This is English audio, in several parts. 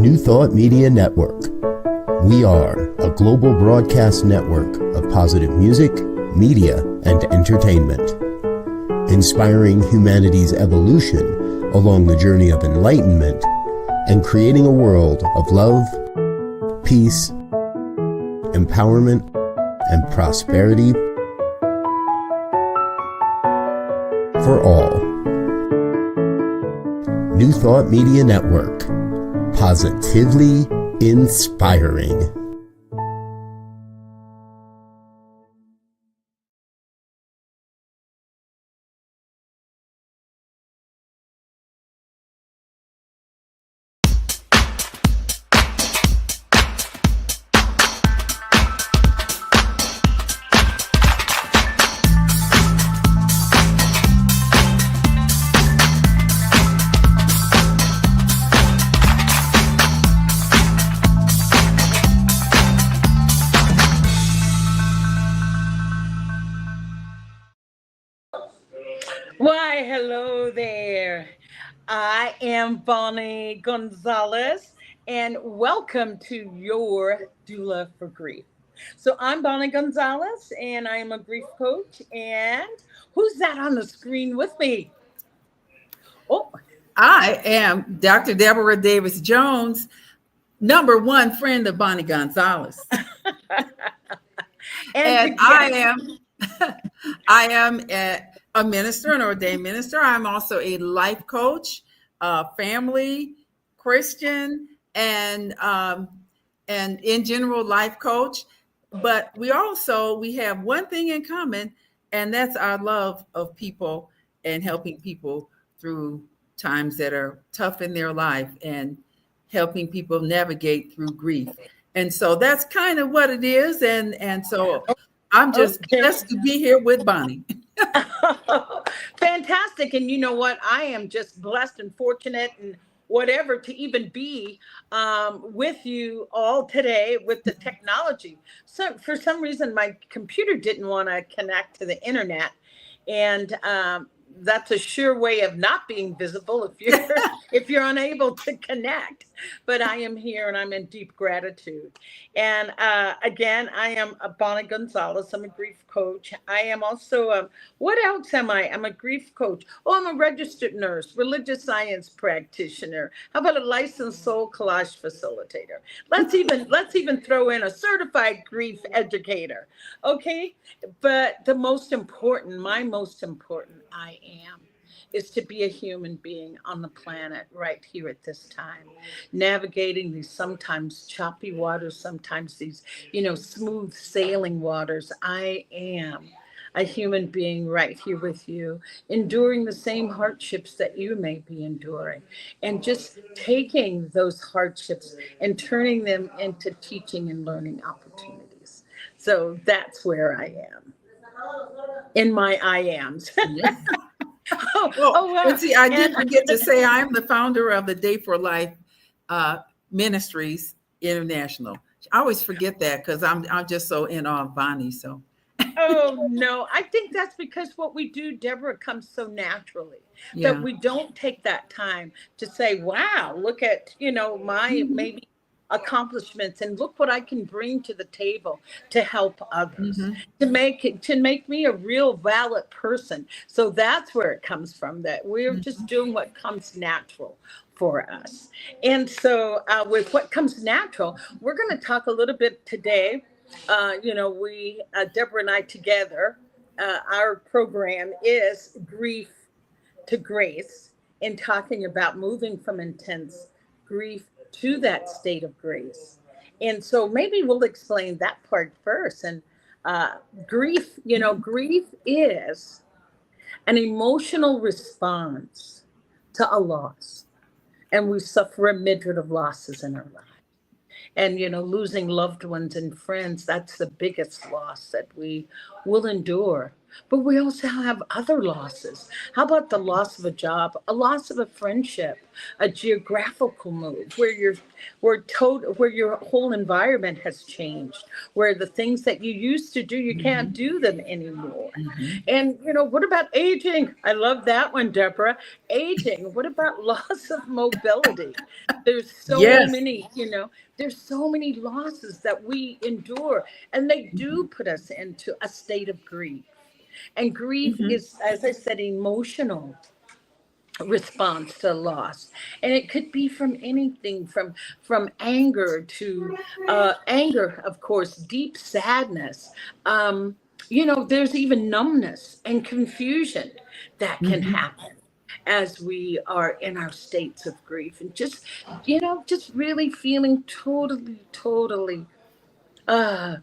New Thought Media Network. We are a global broadcast network of positive music, media, and entertainment, inspiring humanity's evolution along the journey of enlightenment and creating a world of love, peace, empowerment, and prosperity for all. New Thought Media Network. Positively inspiring. Why, hello there. I am Bonnie Gonzalez, and welcome to Your Doula for Grief. So I'm Bonnie Gonzalez, and I am a grief coach. And who's that on the screen with me? Oh, I am Dr. Deborah Davis Jones, number one friend of Bonnie Gonzalez. and I am a minister, an ordained minister. I'm also a life coach, family Christian, and in general life coach. But we have one thing in common, and that's our love of people and helping people through times that are tough in their life and helping people navigate through grief. And so that's kind of what it is. And so I'm just blessed to be here with Bonnie. Fantastic. And you know what? I am just blessed and fortunate and whatever to even be with you all today with the technology. So for some reason, my computer didn't want to connect to the internet. And that's a sure way of not being visible if you're unable to connect. But I am here and I'm in deep gratitude. And again, I am Bonnie Gonzalez. I'm a grief coach. I am also what else am I? I'm a grief coach. Oh, I'm a registered nurse, religious science practitioner. How about a licensed soul collage facilitator? Let's even throw in a certified grief educator. Okay, but my most important I am is to be a human being on the planet right here at this time, navigating these sometimes choppy waters, sometimes these, smooth sailing waters. I am a human being right here with you, enduring the same hardships that you may be enduring, and just taking those hardships and turning them into teaching and learning opportunities. So that's where I am in my I ams. Yes. Wow. See, I did forget to say I'm the founder of the Day for Life Ministries International. I always forget that because I'm just so in awe of Bonnie. So. Oh no, I think that's because what we do, Deborah, comes so naturally that we don't take that time to say, "Wow, look at my maybe accomplishments and look what I can bring to the table to help others, to make me a real valid person." So that's where it comes from, that we're just doing what comes natural for us. And so with what comes natural, we're going to talk a little bit today. Deborah and I together, our program is Grief to Grace, in talking about moving from intense grief to that state of grace. And so maybe we'll explain that part first. And grief is an emotional response to a loss. And we suffer a myriad of losses in our life. And, losing loved ones and friends, that's the biggest loss that we will endure. But we also have other losses. How about the loss of a job, a loss of a friendship, a geographical move where your whole environment has changed, where the things that you used to do, you can't do them anymore. And what about aging? I love that one, Deborah. Aging. What about loss of mobility? There's so Yes. many, there's so many losses that we endure, and they do put us into a state of grief. And grief Mhm. is, as I said, emotional response to loss, and it could be from anything from anger to anger, of course, deep sadness. There's even numbness and confusion that can Mhm. happen as we are in our states of grief, and just really feeling totally uh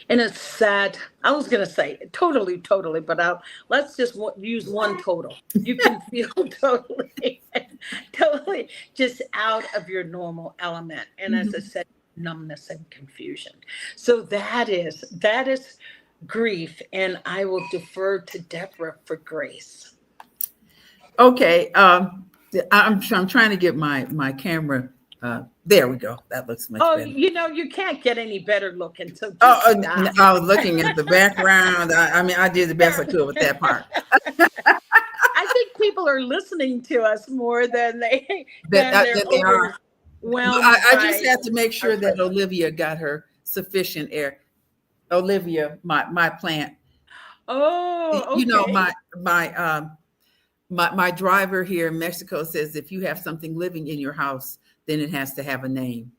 in a sad, I was going to say totally, but let's just use one total. You can feel totally just out of your normal element. And as I Mhm. said, numbness and confusion. So that is grief. And I will defer to Deborah for grace. Okay. I'm trying to get my camera. There we go. That looks much Oh, better. you can't get any better looking. So Oh, just stop. I was looking at the background. I mean, I did the best I could with that part. I think people are listening to us more than they're That they are. overwhelmed I just by had to make our sure that presence. Olivia got her sufficient air. Olivia, my plant. Oh, You know, okay. my driver here in Mexico says if you have something living in your house, then it has to have a name.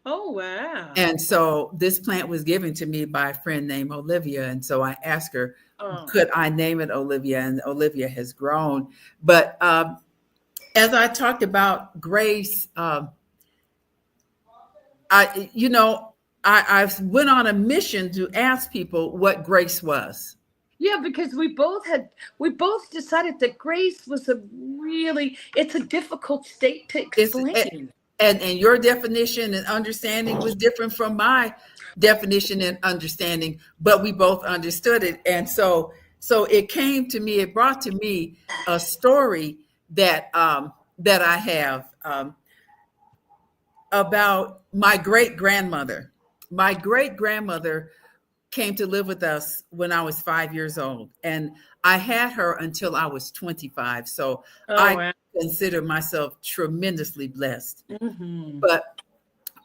Oh, wow. And so this plant was given to me by a friend named Olivia. And so I asked her, Oh, could I name it Olivia? And Olivia has grown. But as I talked about grace, I, you know, I went on a mission to ask people what grace was. yeah, because we both decided that grace was it's a difficult state to It's explain. and your definition and understanding was different from my definition and understanding, but we both understood it. And so it came to me, it brought to me a story that I have about my great grandmother. My great grandmother came to live with us when I was 5 years old, and I had her until I was 25. So Oh, I wow. consider myself tremendously blessed. Hmm. But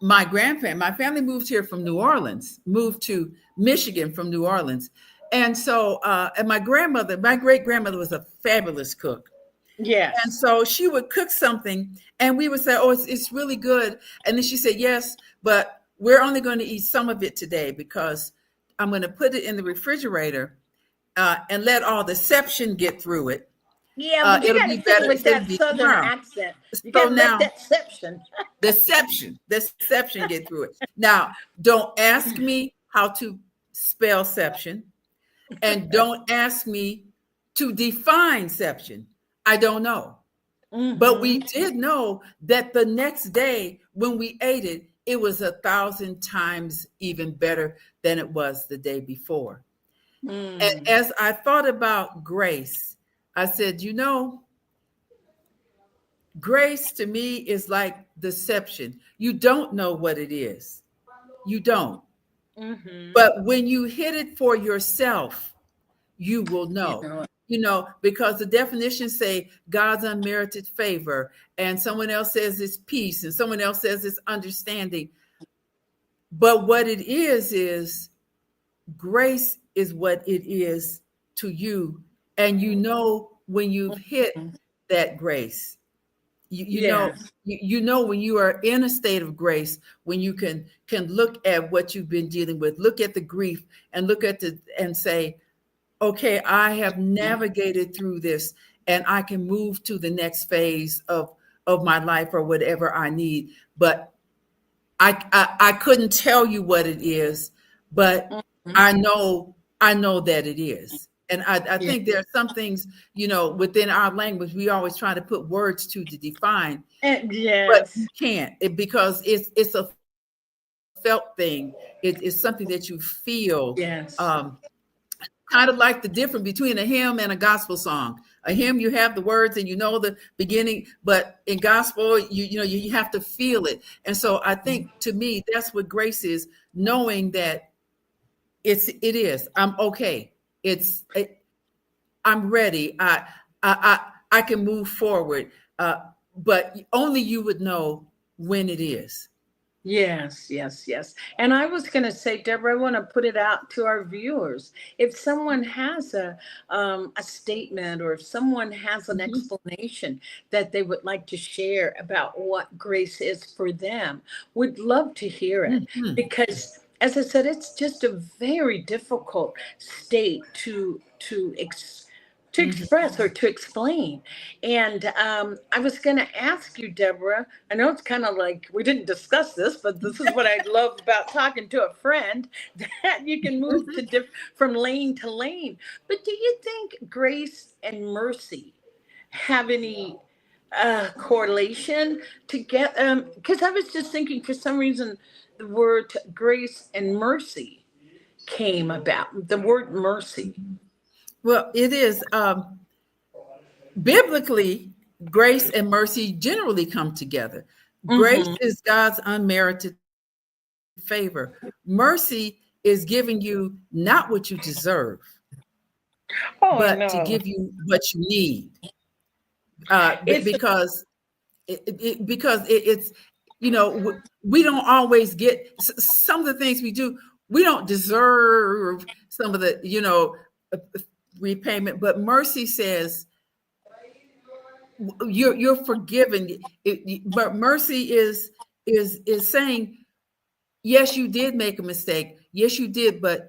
my family moved here from New Orleans, moved to Michigan from New Orleans. And so, and my great grandmother was a fabulous cook. And Yes. so she would cook something and we would say, oh, it's really good. And then she said, yes, but we're only going to eat some of it today because I'm going to put it in the refrigerator and let all the seption get through it. Yeah, but you It'll got to be say it better. with It'll that be southern tomorrow. accent. You So got to let now that exception. deception get through it. Now, don't ask me how to spell seption, and don't ask me to define seption. I don't know. But we Hmm. did know that the next day when we ate it, it was 1,000 times even better than it was the day before. And Mm. as I thought about grace, I said, grace to me is like deception. You don't know what it is. You don't. Hmm. But when you hit it for yourself, you will You know. know, Because the definitions say God's unmerited favor, and someone else says it's peace, and someone else says it's understanding. But what it is grace is what it is to you. And when you've hit that grace. You know, yes. you know when you are in a state of grace, when you can look at what you've been dealing with, look at the grief and look at and say, okay, I have navigated through this and I can move to the next phase of my life or whatever I need. But I couldn't tell you what it is, but Mhm. I know that it is. And I Yeah. think there are some things, within our language, we always try to put words to define, And but you yes. can't because it's a felt thing. It's something that you feel Yes. kind of like the difference between a hymn and a gospel song. A hymn, you have the words and you know the beginning, but in gospel, you have to feel it. And so I think, to me, that's what grace is, knowing that it is. I'm okay. I'm ready. I can move forward. But only you would know when it is. Yes, yes, yes. And I was going to say, Deborah, I want to put it out to our viewers. If someone has a statement, or if someone has an explanation that they would like to share about what grace is for them, we'd love to hear it. Because, as I said, it's just a very difficult state to express or to explain. And I was going to ask you, Deborah, I know it's kind of like we didn't discuss this, but this is what I love about talking to a friend, that you can move to from lane to lane. But do you think grace and mercy have any correlation to get, because I was just thinking, for some reason, the word grace and mercy came about, the word mercy. Well, it is biblically, grace and mercy generally come together. Grace is God's unmerited favor. Mercy is giving you not what you deserve, but to give you what you need. Because it's, we don't always get some of the things we do. We don't deserve some of the, repayment, but mercy says you're forgiven. But mercy is saying, yes, you did make a mistake. Yes, you did, but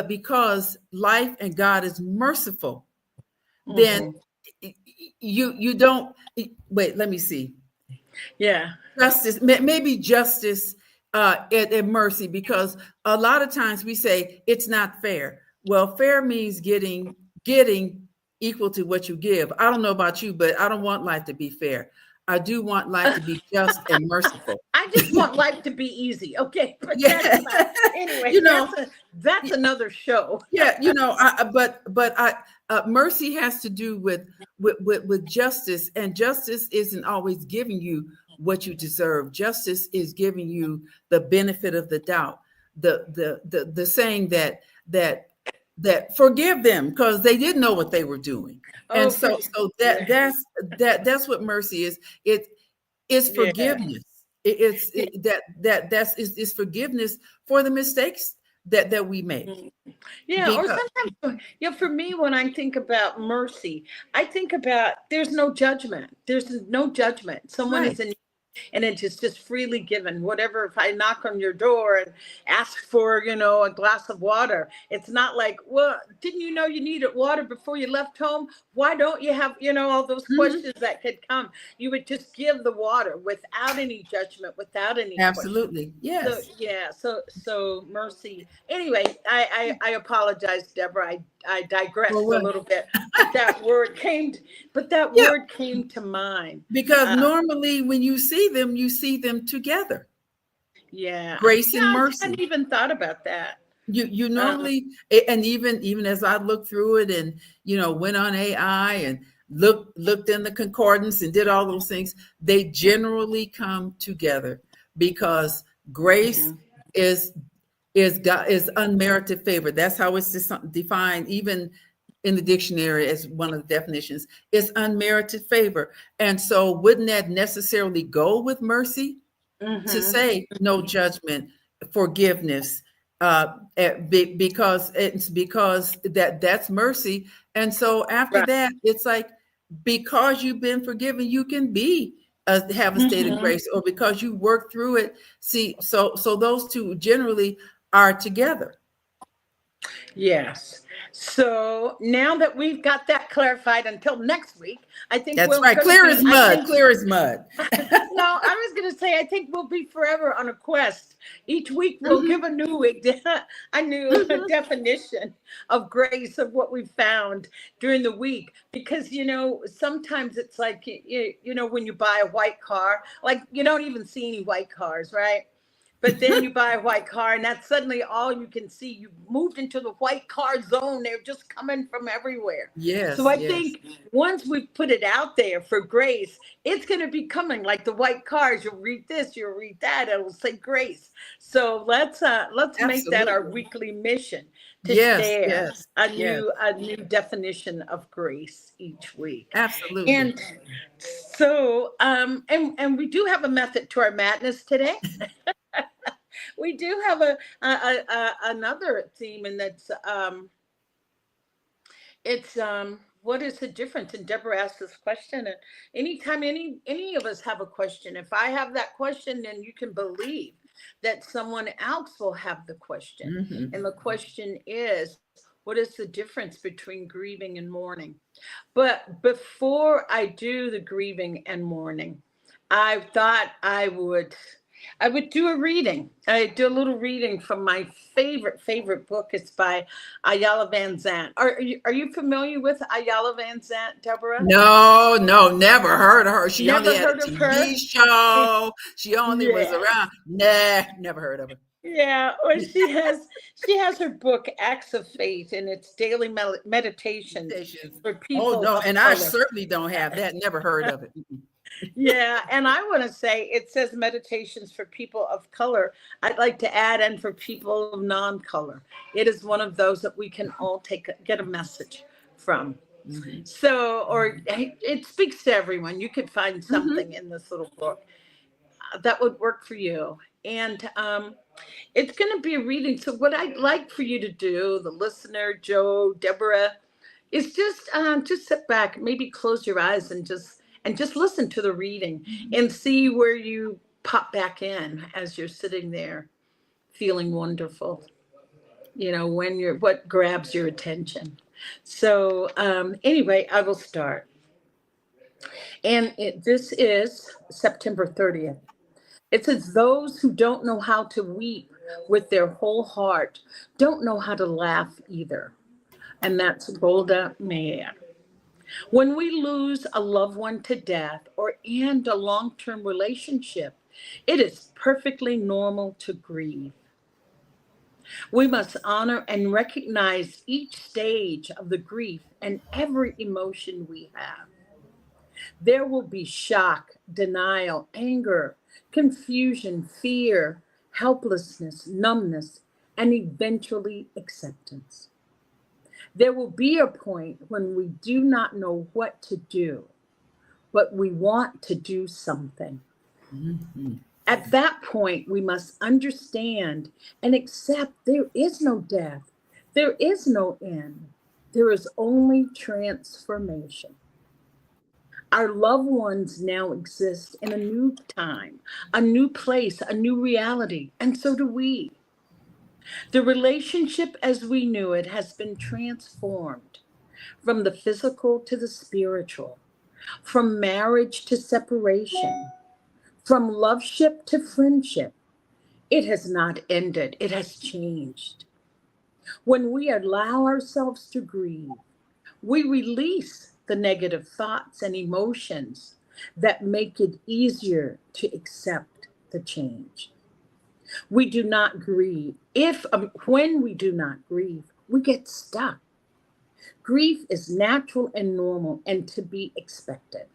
because life and God is merciful, then you don't wait. Let me see. Yeah, Justice, maybe justice and mercy, because a lot of times we say it's not fair. Well, fair means getting equal to what you give. I don't know about you, but I don't want life to be fair. I do want life to be just and merciful. I just want life to be easy. Okay. But anyway, that's another show. Yeah. Mercy has to do with justice, and justice isn't always giving you what you deserve. Justice is giving you the benefit of the doubt. The saying that forgive them because they didn't know what they were doing. And so that's what mercy is. It's forgiveness. It's forgiveness for the mistakes that we make. Yeah, or sometimes, for me, when I think about mercy, I think about there's no judgment. There's no judgment. Someone is in, and it's just freely given. Whatever, if I knock on your door and ask for, a glass of water, it's not like, well, didn't you know you needed water before you left home? Why don't you have, all those questions that could come? You would just give the water without any judgment, without any absolutely questions. Yes. So mercy. Anyway, I apologize, Deborah. I digressed a little bit, but that word came to mind. Because normally when you see them together. Yeah. Grace and mercy. I hadn't even thought about that. You normally, and even as I looked through it and, went on AI and looked in the concordance and did all those things, they generally come together because grace is unmerited favor. That's how it's defined, even in the dictionary, as one of the definitions. It's unmerited favor. And so wouldn't that necessarily go with mercy? To say no judgment, forgiveness, because that's mercy. And so after that, it's like, because you've been forgiven, you can have a state of grace, or because you work through it. See, so those two generally are together. Yes. So now that we've got that clarified, until next week, I think that's right. Clear as mud. Clear as mud. No, I was going to say, I think we'll be forever on a quest. Each week we'll give a new definition of grace, of what we found during the week. Because, sometimes it's like, when you buy a white car, like you don't even see any white cars, right? but then you buy a white car, and that's suddenly all you can see. You've moved into the white car zone. They're just coming from everywhere. So Yes, I yes. think once we put it out there for grace, it's going to be coming like the white cars. You'll read this, you'll read that. It will say grace. So let's make that our Absolutely. weekly mission to Yes, share yes, a yes. new definition of grace each week. Absolutely. And so and we do have a method to our madness today. We do have another theme, and that's it's what is the difference? And Deborah asked this question, and anytime any of us have a question, if I have that question, then you can believe that someone else will have the question. Mhm. And the question is, what is the difference between grieving and mourning? But before I do the grieving and mourning, I thought I would do a reading. I do a little reading from my favorite book. It's by Ayala Van Zandt. Are you familiar with Ayala Van Zandt, Deborah? No, no, never heard of her. She only Never had a heard of her? TV show. She only was Yeah. around. Nah, never heard of her. Yeah, or she has her book Acts of Faith, and it's daily meditations Stations. for Oh people no, of and I color. certainly don't have that. Never heard of it. Yeah, and I want to say it says meditations for people of color. I'd like to add, and for people of non-color. It is one of those that we can all get a message from. Mhm. So, or it speaks to everyone. You could find Mhm. something in this little book that would work for you. And it's going to be a reading. So, what I'd like for you to do, the listener, Joe, Deborah, is just sit back, maybe close your eyes, and just listen to the reading and see where you pop back in as you're sitting there feeling wonderful. What grabs your attention. So anyway, I will start. And this is September 30th. It says, those who don't know how to weep with their whole heart don't know how to laugh either. And that's Golda Meir. When we lose a loved one to death or end a long-term relationship, it is perfectly normal to grieve. We must honor and recognize each stage of the grief and every emotion we have. There will be shock, denial, anger, confusion, fear, helplessness, numbness, and eventually acceptance. There will be a point when we do not know what to do, but we want to do something. Mhm. At that point, we must understand and accept there is no death, there is no end, there is only transformation. Our loved ones now exist in a new time, a new place, a new reality, and so do we. The relationship as we knew it has been transformed from the physical to the spiritual, from marriage to separation, from loveship to friendship. It has not ended, it has changed. When we allow ourselves to grieve, we release the negative thoughts and emotions that make it easier to accept the change. We do not grieve. When we do not grieve, we get stuck. Grief is natural and normal and to be expected.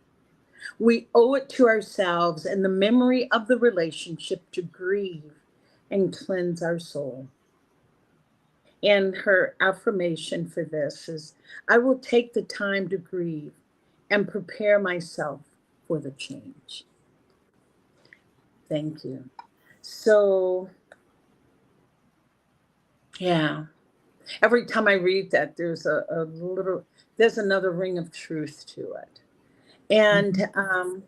We owe it to ourselves and the memory of the relationship to grieve and cleanse our soul. And her affirmation for this is, I will take the time to grieve and prepare myself for the change. Thank you. So, yeah, every time I read that, there's another ring of truth to it. And Mhm.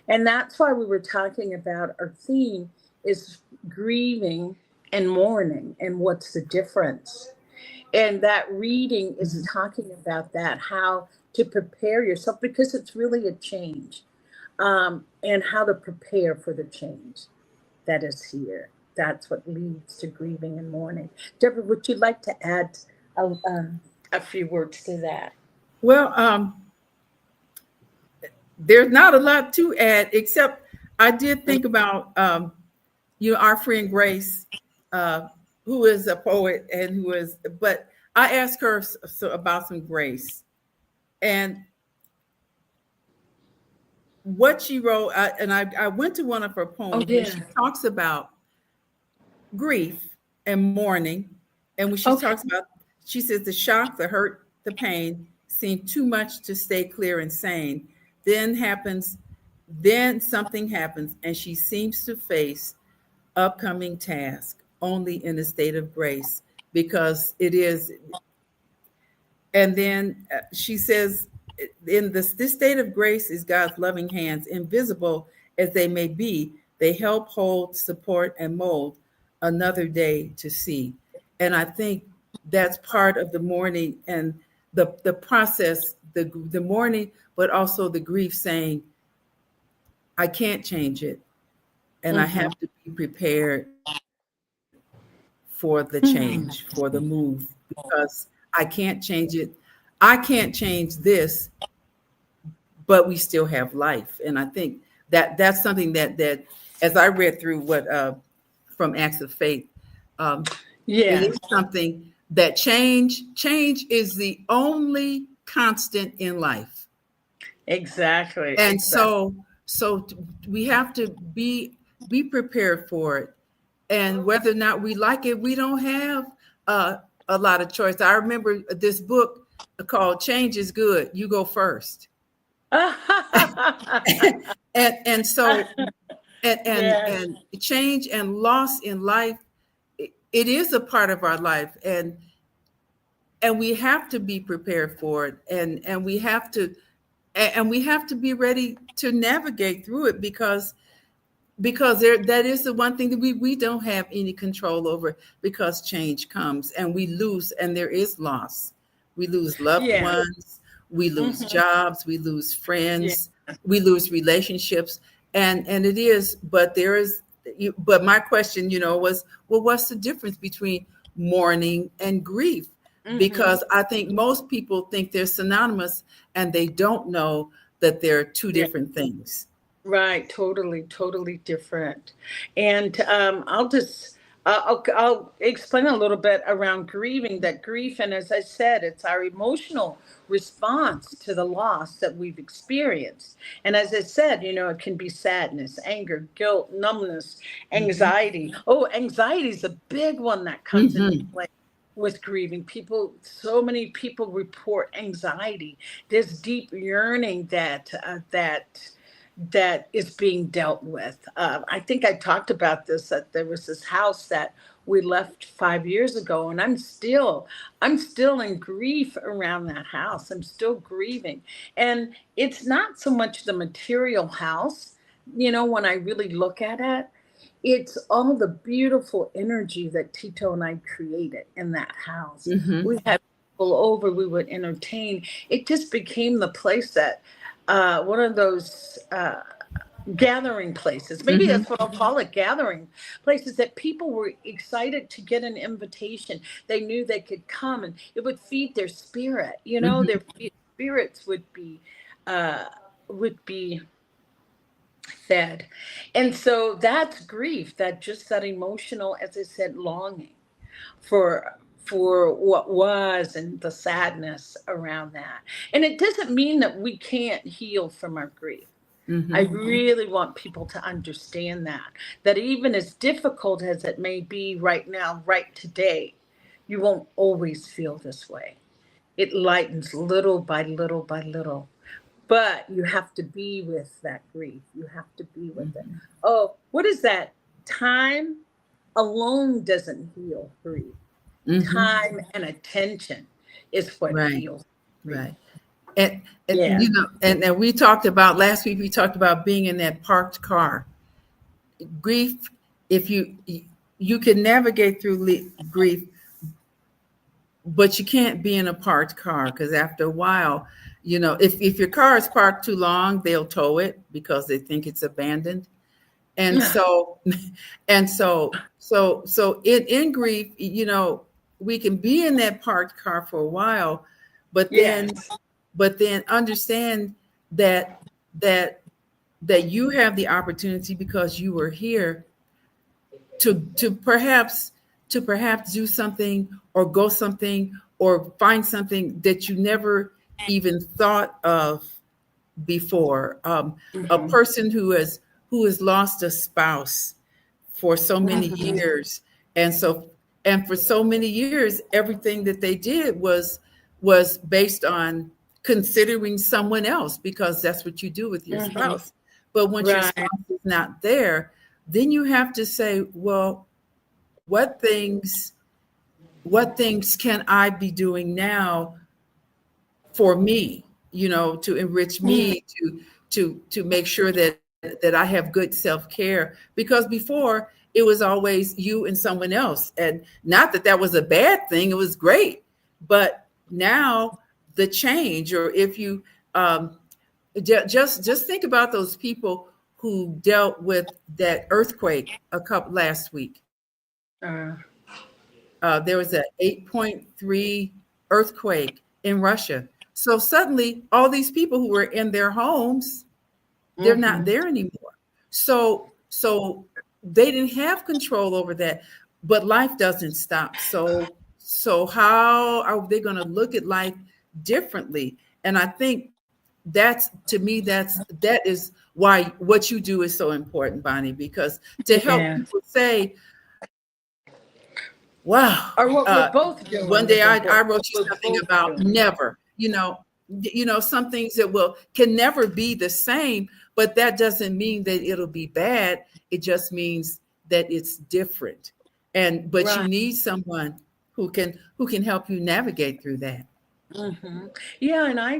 and that's why we were talking about our theme is grieving and mourning and what's the difference. And that reading is Mhm. talking about that, how to prepare yourself, because it's really a change, and how to prepare for the change that is here. That's what leads to grieving and mourning. Deborah, would you like to add a few words to that? Well, there's not a lot to add, except I did think about, our friend Grace, who is a poet and but I asked her about some grace, and what she wrote, I went to one of her poems, and she talks about grief and mourning. And when she talks about, she says, the shock, the hurt, the pain seem too much to stay clear and sane. Then something happens, and she seems to face upcoming task only in a state of grace, because it is. And then she says, in this state of grace is God's loving hands, invisible as they may be. They help hold, support, and mold another day to see. And I think that's part of the mourning and the process, the mourning, but also the grief, saying, I can't change it. And I have to be prepared for the change, for the move, because I can't change it. I can't change this, but we still have life. And I think that's something that as I read through what from Acts of Faith, it is something that change is the only constant in life. Exactly. And so we have to be prepared for it. And whether or not we like it, we don't have a lot of choice. I remember this book called Change is Good. You go first. and so change and loss in life, it is a part of our life, and we have to be prepared for it, and we have to be ready to navigate through it, because that is the one thing that we don't have any control over, because change comes and we lose, and there is loss. We lose loved ones, we lose jobs, we lose friends, we lose relationships, and it is, but there is, but my question, was, well, what's the difference between mourning and grief? Because I think most people think they're synonymous, and they don't know that they're two different things. Right. Totally different. And I'll explain a little bit around grieving, that grief. And as I said, it's our emotional response to the loss that we've experienced. And as I said, it can be sadness, anger, guilt, numbness, anxiety. Oh, anxiety is a big one that comes into play with grieving. So many people report anxiety. There's deep yearning that is being dealt with. I think I talked about this, that there was this house that we left 5 years ago, and I'm still in grief around that house. I'm still grieving. And it's not so much the material house, when I really look at it, it's all the beautiful energy that Tito and I created in that house. We had people over, we would entertain. It just became the place that one of those gathering places. Maybe that's what I'll call it, gathering places, that people were excited to get an invitation. They knew they could come, and it would feed their spirit. Their spirits would be fed. And so that's grief, that emotional, as I said, longing for what was, and the sadness around that. And it doesn't mean that we can't heal from our grief. I really want people to understand that even as difficult as it may be right now, right today, you won't always feel this way. It lightens little by little by little. But you have to be with that grief. You have to be with it. Oh, what is that? Time alone doesn't heal grief. Time and attention is what heals grief. Right. And and we talked about last week, we talked about being in that parked car. Grief, if you can navigate through grief, but you can't be in a parked car, because after a while, if your car is parked too long, they'll tow it because they think it's abandoned. And so in grief, we can be in that parked car for a while, but then understand that you have the opportunity, because you were here, to perhaps do something or go something or find something that you never even thought of before. A person who has lost a spouse for so many years, and for so many years, everything that they did was based on considering someone else, because that's what you do with your spouse. But once your spouse is not there, then you have to say, well, what things can I be doing now for me, to enrich me, to make sure that I have good self-care? Because before it was always you and someone else, and not that that was a bad thing, it was great. But now the change, or if you just think about those people who dealt with that earthquake last week. There was an 8.3 earthquake in Russia. So suddenly all these people who were in their homes, they're not there anymore. So they didn't have control over that, but life doesn't stop. So how are they going to look at life differently? And I think that is why what you do is so important, Bonnie, because to help people say, wow. Or what we're both doing. One day I wrote you something about never, some things that can never be the same, but that doesn't mean that it'll be bad. It just means that it's different. But you need someone who can help you navigate through that. Yeah, and I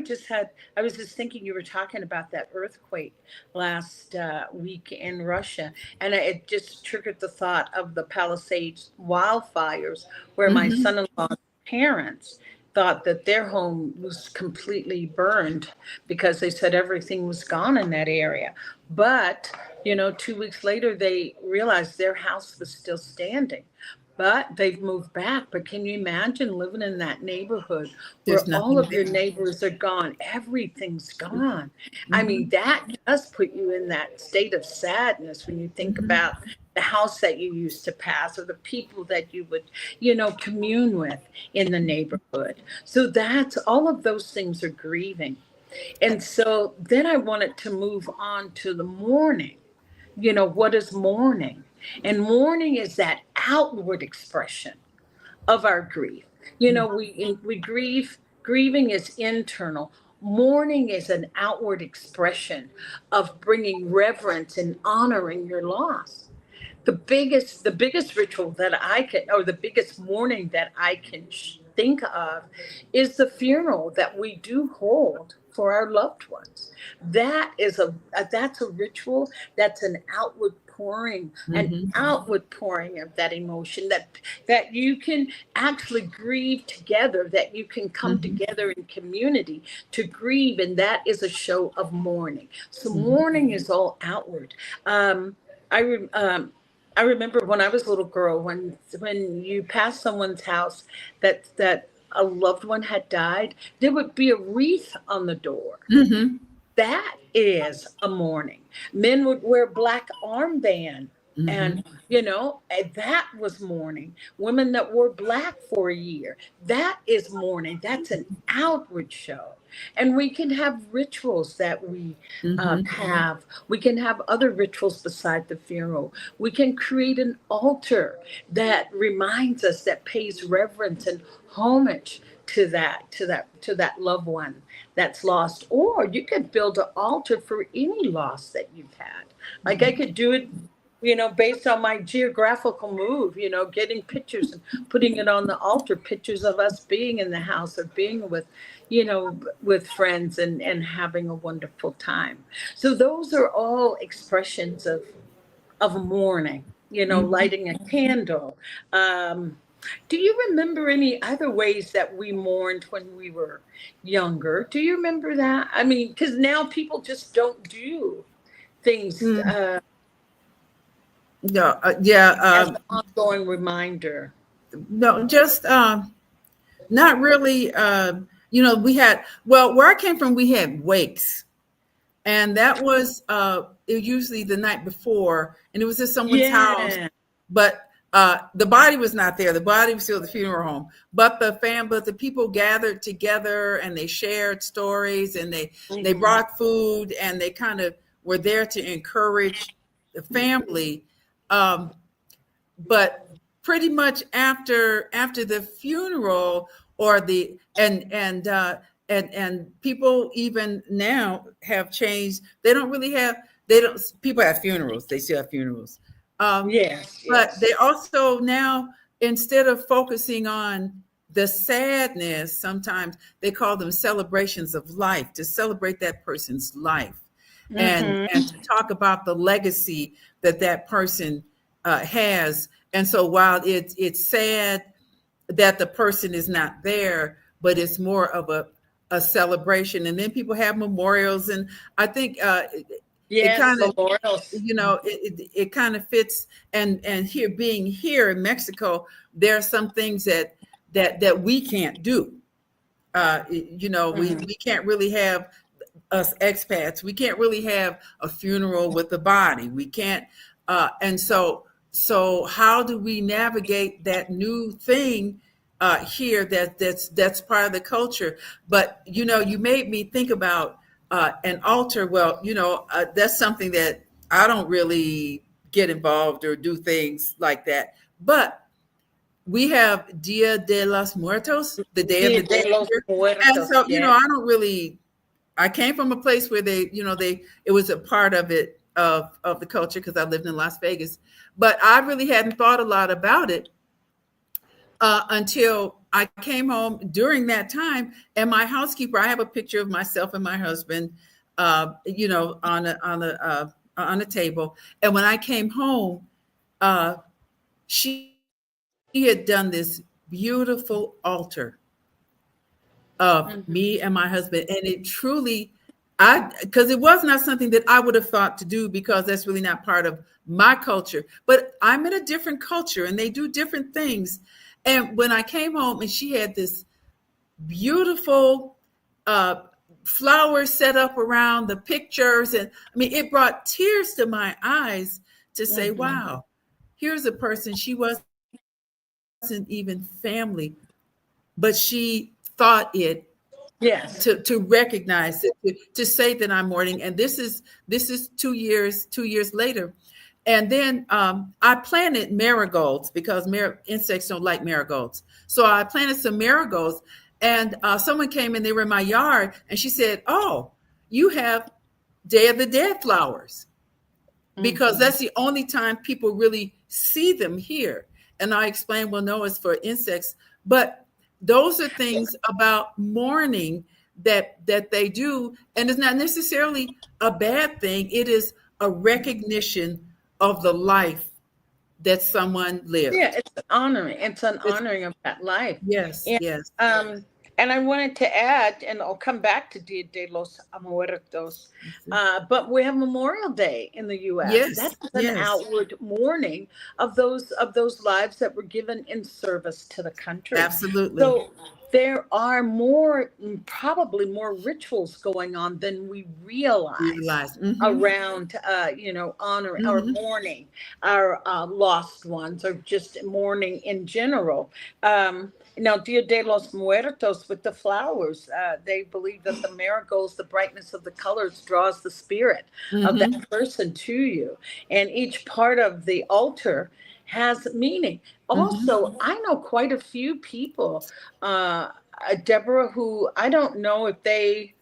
was just thinking, you were talking about that earthquake last week in Russia, and it just triggered the thought of the Palisades wildfires, where my son-in-law's parents thought that their home was completely burned because they said everything was gone in that area. But 2 weeks later, they realized their house was still standing. But they've moved back. But can you imagine living in that neighborhood where all of your neighbors are gone? Everything's gone. I mean, that does put you in that state of sadness when you think about the house that you used to pass, or the people that you would, commune with in the neighborhood. So that's all of those things are grieving. And so then I wanted to move on to the mourning. What is mourning? And mourning is that outward expression of our grief. We grieve. Grieving is internal. Mourning is an outward expression of bringing reverence and honoring your loss. The biggest ritual that I can, or the biggest mourning that I can think of, is the funeral that we do hold for our loved ones. That's a ritual. That's an outward pouring, an outward pouring of that emotion, that you can actually grieve together, that you can come together in community to grieve, and that is a show of mourning. So mourning is all outward. I remember when I was a little girl, when you passed someone's house that a loved one had died, there would be a wreath on the door. That is a mourning. Men would wear black armband, and that was mourning. Women that wore black for a year, that is mourning. That's an outward show. And we can have rituals that we have. We can have other rituals beside the funeral. We can create an altar that reminds us, that pays reverence and homage to that loved one that's lost. Or you could build an altar for any loss that you've had. Like I could do it, based on my geographical move, getting pictures and putting it on the altar, pictures of us being in the house or being with friends and having a wonderful time. So those are all expressions of mourning, lighting a candle. Do you remember any other ways that we mourned when we were younger? Do you remember that? I mean, because now people just don't do things as an ongoing reminder. No, just not really. We had, where I came from, we had wakes, and that was usually the night before, and it was at someone's house. but the body was not there. The body was still at the funeral home, but the people gathered together and they shared stories and they brought food and they kind of were there to encourage the family. But pretty much after the funeral or and people even now have changed. People have funerals. They still have funerals. Yes. But they also now, instead of focusing on the sadness, sometimes they call them celebrations of life, to celebrate that person's life and to talk about the legacy that person has. And so while it's sad that the person is not there, but it's more of a celebration. And then people have memorials. And I think yes, it kind of, memorials. it kind of fits. And being here in Mexico, there are some things that we can't do. We can't really have, us expats, we can't really have a funeral with the body. We can't. And so how do we navigate that new thing here that's part of the culture? But, you made me think about an altar. Well, that's something that I don't really get involved or do things like that. But we have Dia de los Muertos, the Day of the Dead. And so, I came from a place where it was a part of it, of the culture, because I lived in Las Vegas. But I really hadn't thought a lot about it until I came home during that time. And my housekeeper, I have a picture of myself and my husband, on a table. And when I came home, she had done this beautiful altar of me and my husband. And it truly, because it was not something that I would have thought to do, because that's really not part of my culture. But I'm in a different culture and they do different things. And when I came home and she had this beautiful flowers set up around the pictures, and it brought tears to my eyes to say, wow, here's a person, she wasn't even family, but she thought it, to recognize it, to say that I'm mourning. And this is 2 years later. And then I planted marigolds, because insects don't like marigolds. So I planted some marigolds, and someone came and they were in my yard, and she said, oh, you have Day of the Dead flowers, because that's the only time people really see them here. And I explained, well, no, it's for insects. But those are things about mourning that they do. And it's not necessarily a bad thing. It is a recognition of the life that someone lived. Yeah, it's an honoring. It's an honoring of that life. Yes, and, yes. And I wanted to add, and I'll come back to Dia de los Muertos, but we have Memorial Day in the U.S. Yes, That's an outward mourning of those lives that were given in service to the country. Absolutely. So there are probably more rituals going on than we realize around, honoring or mourning our lost ones, or just mourning in general. Now, Dia de los Muertos, with the flowers, they believe that the marigolds, the brightness of the colors, draws the spirit of that person to you. And each part of the altar has meaning. Also, I know quite a few people, Deborah, who I don't know if they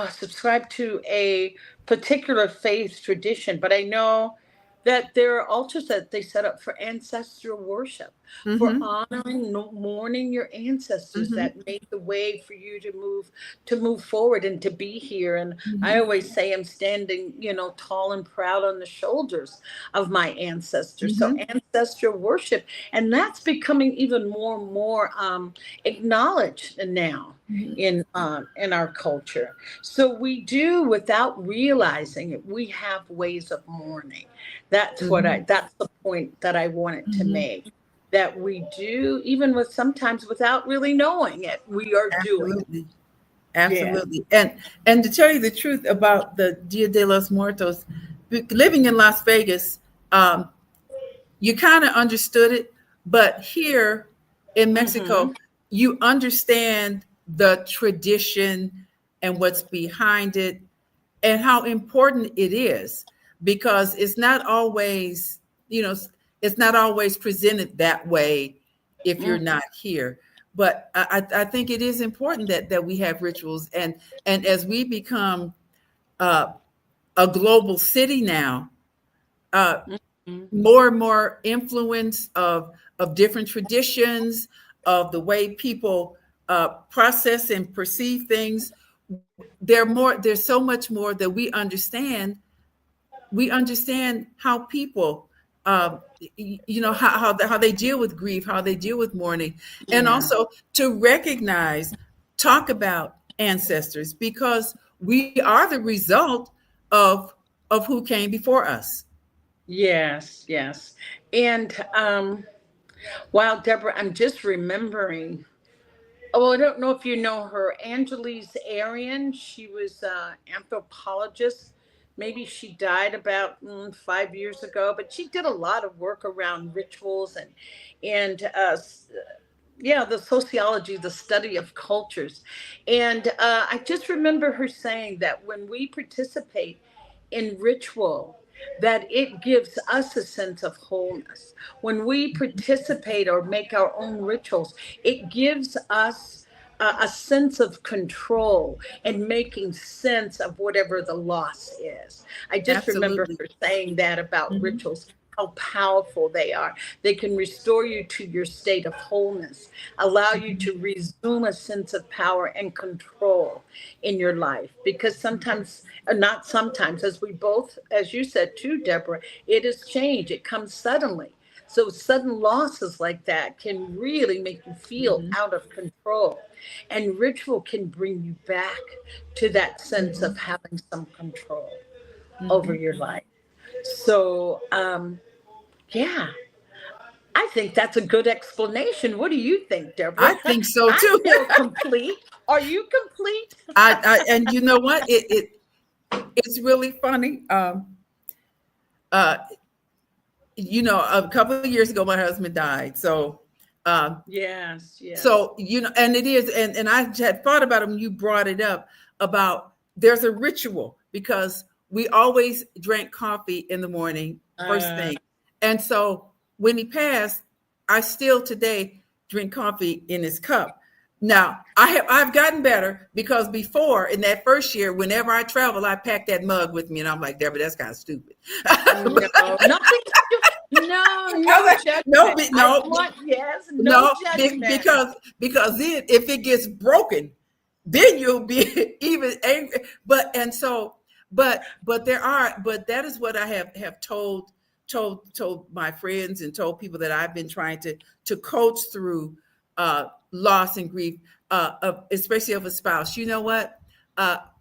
subscribe to a particular faith tradition, but I know that there are altars that they set up for ancestral worship, for honoring, mourning your ancestors that made the way for you to move forward and to be here. And I always say I'm standing, tall and proud on the shoulders of my ancestors. So ancestral worship, and that's becoming even more and more acknowledged now in our culture. So we do, without realizing it, we have ways of mourning. That's that's the point that I wanted to make, that we do, even sometimes without really knowing it, we are doing. Absolutely. Yeah. And to tell you the truth about the Dia de los Muertos, living in Las Vegas, you kind of understood it, but here in Mexico, you understand the tradition and what's behind it and how important it is, because it's not always, it's not always presented that way if you're not here. But I think it is important that we have rituals, and as we become a global city now, more and more influence of different traditions, of the way people process and perceive things. There's so much more that we understand. We understand how people, how they deal with grief, how they deal with mourning, and also to recognize, talk about ancestors, because we are the result of who came before us. Yes, yes. And wow, Deborah, I'm just remembering. Oh, I don't know if you know her, Angelise Arian. She was an anthropologist. Maybe she died about 5 years ago, but she did a lot of work around rituals and the sociology, the study of cultures. And I just remember her saying that when we participate in ritual, that it gives us a sense of wholeness. When we participate or make our own rituals, it gives us a sense of control and making sense of whatever the loss is. I just remember Absolutely. her saying that about rituals, how powerful they are. They can restore you to your state of wholeness, allow you to resume a sense of power and control in your life. Because sometimes, not sometimes, as we both, as you said too, Deborah, it is change. It comes suddenly. So sudden losses like that can really make you feel out of control. And ritual can bring you back to that sense of having some control over your life. So, yeah, I think that's a good explanation. What do you think, Deborah? I think so I too. feel complete. Are you complete? And you know what? It's really funny. A couple of years ago, my husband died. So, Yes. so, and it is, and I had thought about it when you brought it up, about there's a ritual, because we always drank coffee in the morning, first thing. And so when he passed, I still today drink coffee in his cup. Now I've gotten better, because before, in that first year, whenever I travel, I pack that mug with me, and I'm like, Deborah, that's kind of stupid. No, nothing. No judgment. No, Judgment. because then if it gets broken, then you'll be even angry. But that is what I have told my friends, and told people that I've been trying to coach through loss and grief, especially of a spouse. You know what?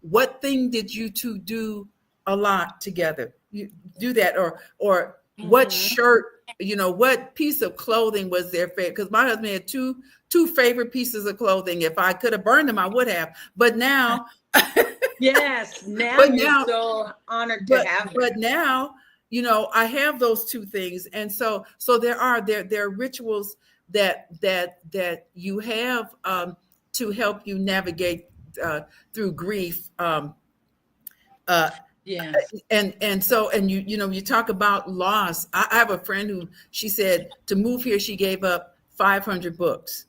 What thing did you two do a lot together? You do that, or what shirt, what piece of clothing was their favorite? Because my husband had two favorite pieces of clothing. If I could have burned them, I would have. But now, yes, now you're so honored to have it. But now, I have those two things, and so there are rituals that you have to help you navigate through grief. Yes. And you talk about loss. I have a friend who, she said to move here, she gave up 500 books,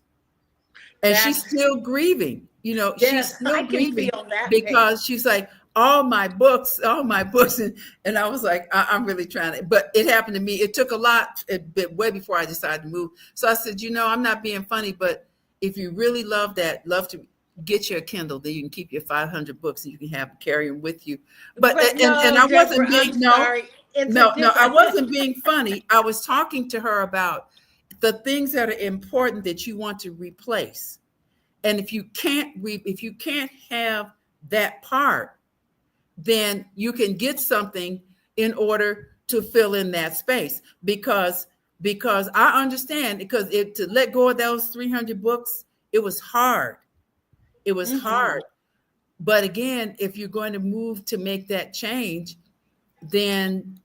and she's still grieving. She's still grieving because she's like, all my books, and I was like, I'm really trying to. But it happened to me. It took a lot, way before I decided to move. So I said, I'm not being funny, but if you really love to get your Kindle, then you can keep your 500 books and you can carry them with you. But I wasn't being I wasn't being funny. I was talking to her about the things that are important that you want to replace, and if you can't have that part, then you can get something in order to fill in that space. Because I understand, because to let go of those 300 books, it was hard. It was hard. But again, if you're going to move to make that change, then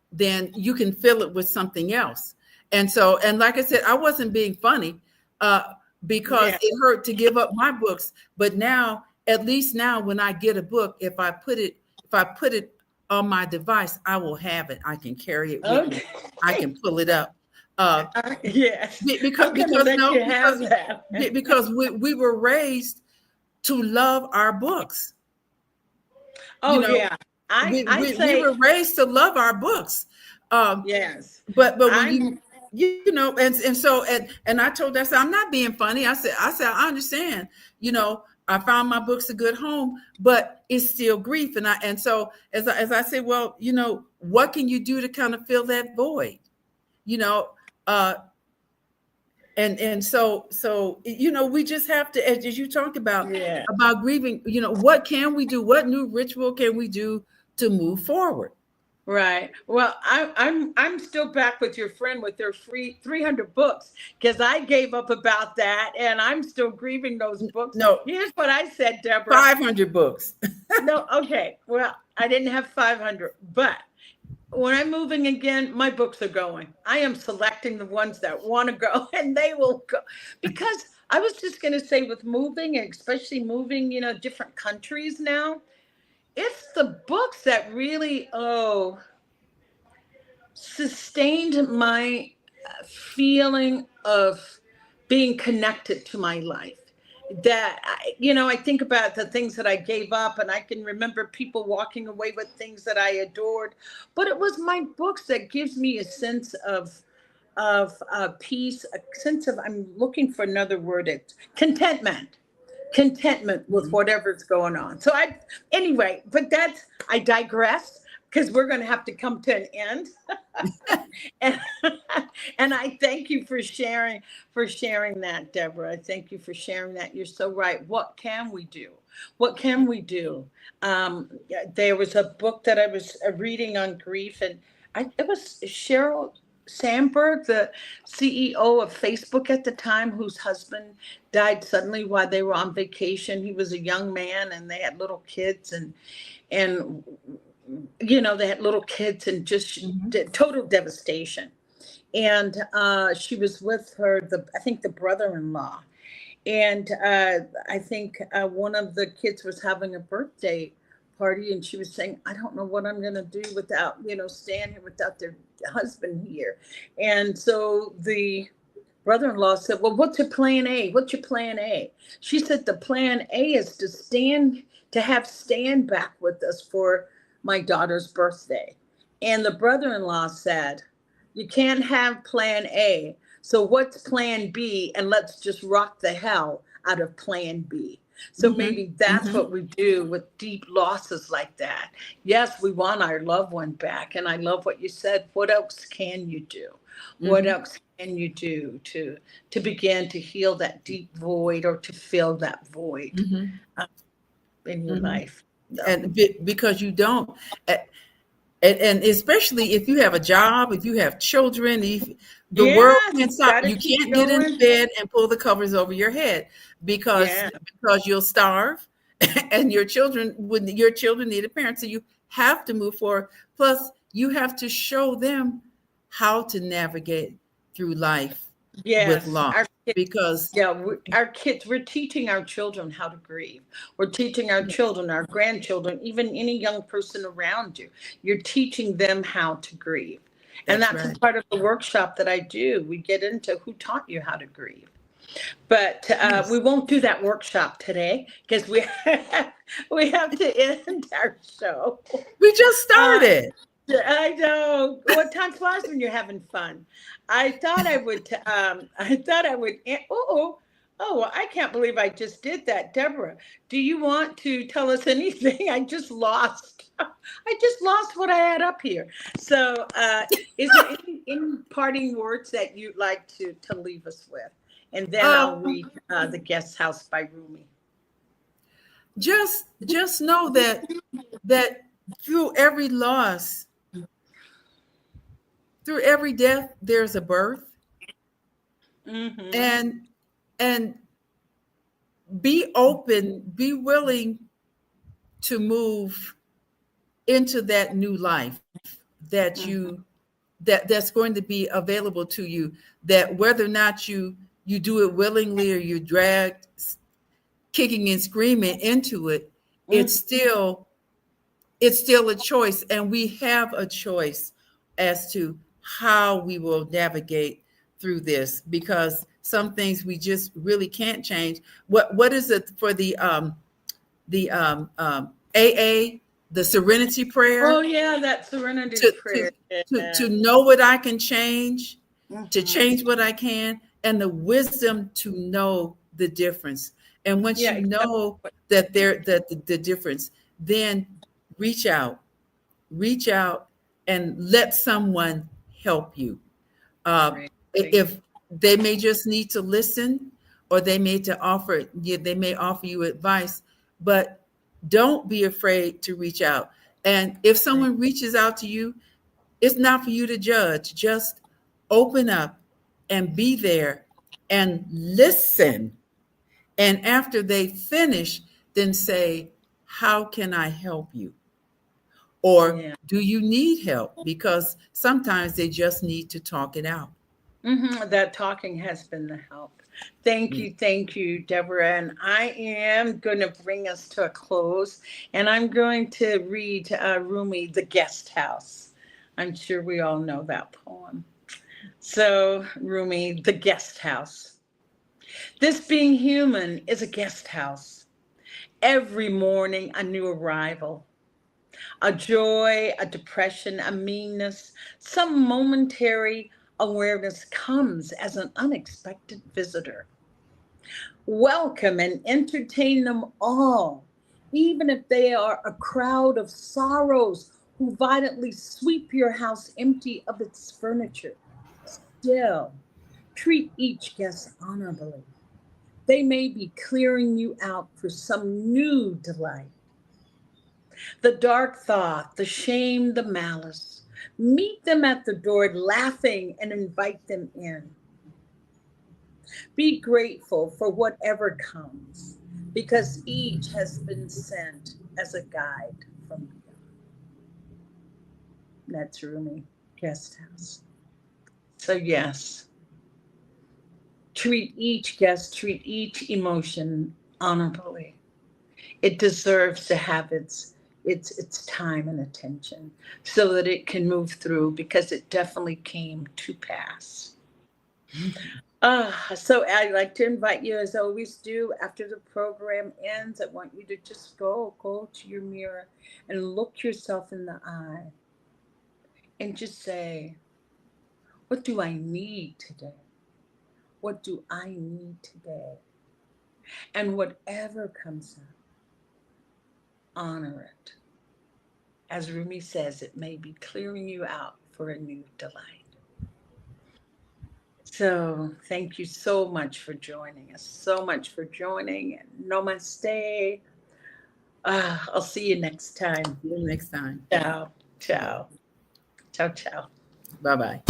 you can fill it with something else. And so, and like I said, I wasn't being funny because it hurt to give up my books. But now, at least now, when I get a book, if I put it on my device, I will have it. I can carry it with me. I can pull it up. Yes. Because we were raised to love our books. Oh, we were raised to love our books. Yes. But when you know, and so I told her, I said, I'm not being funny. I said, I understand, you know, I found my books a good home, but it's still grief. And so as I said, well, you know, what can you do to kind of fill that void? You know, and so you know, we just have to, as you talked about grieving, you know, what can we do? What new ritual can we do to move forward? Right. Well, I'm still back with your friend with their free 300 books, because I gave up about that and I'm still grieving those books. No, here's what I said, Deborah. 500 books. No, okay. Well, I didn't have 500, but when I'm moving again, my books are going. I am selecting the ones that want to go, and they will go. Because I was just going to say, with moving, especially moving, you know, different countries now, it's the books that really, sustained my feeling of being connected to my life. That, you know, I think about the things that I gave up, and I can remember people walking away with things that I adored, but it was my books that gives me a sense of peace, a sense of, I'm looking for another word, it's contentment with whatever's going on. So anyway, but I digress, because we're going to have to come to an end. and I thank you for sharing that, Deborah. I thank you for sharing that. You're so right. What can we do? What can we do? There was a book that I was reading on grief, and it was Sheryl Sandberg, the CEO of Facebook at the time, whose husband died suddenly while they were on vacation. He was a young man, and they had little kids, and you know, they had little kids, and just total devastation. And she was with I think the brother-in-law. And I think one of the kids was having a birthday party, and she was saying, I don't know what I'm going to do without, you know, staying here without their husband here. And so the brother-in-law said, well, what's your plan A? What's your plan A? She said, the plan A is to have stand back with us for my daughter's birthday. And the brother-in-law said, you can't have plan A. So what's plan B? And let's just rock the hell out of plan B. So maybe that's what we do with deep losses like that. Yes, we want our loved one back. And I love what you said. What else can you do? What else can you do to begin to heal that deep void, or to fill that void in your life? And because you don't, and especially if you have a job, if you have children, the world can't stop. You can't get in bed and pull the covers over your head because you'll starve, and your children need a parent. So you have to move forward. Plus, you have to show them how to navigate through life with loss. Because our kids, we're teaching our children how to grieve. We're teaching our children, our grandchildren, even any young person around you. You're teaching them how to grieve. And that's a part of the workshop that I do. We get into who taught you how to grieve. But we won't do that workshop today, because we have to end our show. We just started. I know. What time flies when you're having fun? I thought I would. Oh, I can't believe I just did that, Deborah. Do you want to tell us anything? I just lost what I had up here. So, is there any parting words that you'd like to leave us with? And then I'll read The Guest House by Rumi. Just know that through every loss, through every death, there's a birth. And be open, be willing to move into that new life that you that's going to be available to you, that whether or not you do it willingly or you're dragged kicking and screaming into it, it's still a choice. And we have a choice as to how we will navigate through this, because some things we just really can't change. What is it for the AA, the serenity prayer? Oh yeah, that serenity prayer. To know what I can change, to change what I can, and the wisdom to know the difference. And once you know that the difference, then reach out and let someone help you. If they may just need to listen, or they may offer you advice, but don't be afraid to reach out. And if someone reaches out to you, it's not for you to judge. Just open up and be there and listen. And after they finish, then say, how can I help you? Or do you need help? Because sometimes they just need to talk it out. That talking has been the help. Thank you, Deborah. And I am going to bring us to a close, and I'm going to read Rumi, The Guest House. I'm sure we all know that poem. So, Rumi, The Guest House. This being human is a guest house. Every morning, a new arrival. A joy, a depression, a meanness, some momentary awareness comes as an unexpected visitor. Welcome and entertain them all, even if they are a crowd of sorrows who violently sweep your house empty of its furniture. Still, treat each guest honorably. They may be clearing you out for some new delight. The dark thought, the shame, the malice. Meet them at the door laughing and invite them in. Be grateful for whatever comes, because each has been sent as a guide from beyond. That's Rumi, Guest House. So yes, treat each guest, treat each emotion honorably. It deserves to have its time and attention so that it can move through, because it definitely came to pass. So I'd like to invite you, as I always do, after the program ends, I want you to just go to your mirror and look yourself in the eye and just say, what do I need today? What do I need today? And whatever comes up, honor it. As Rumi says, it may be clearing you out for a new delight. So thank you so much for joining us, and namaste. I'll see you next time. See you next time. Ciao, ciao. Ciao, ciao. Bye-bye.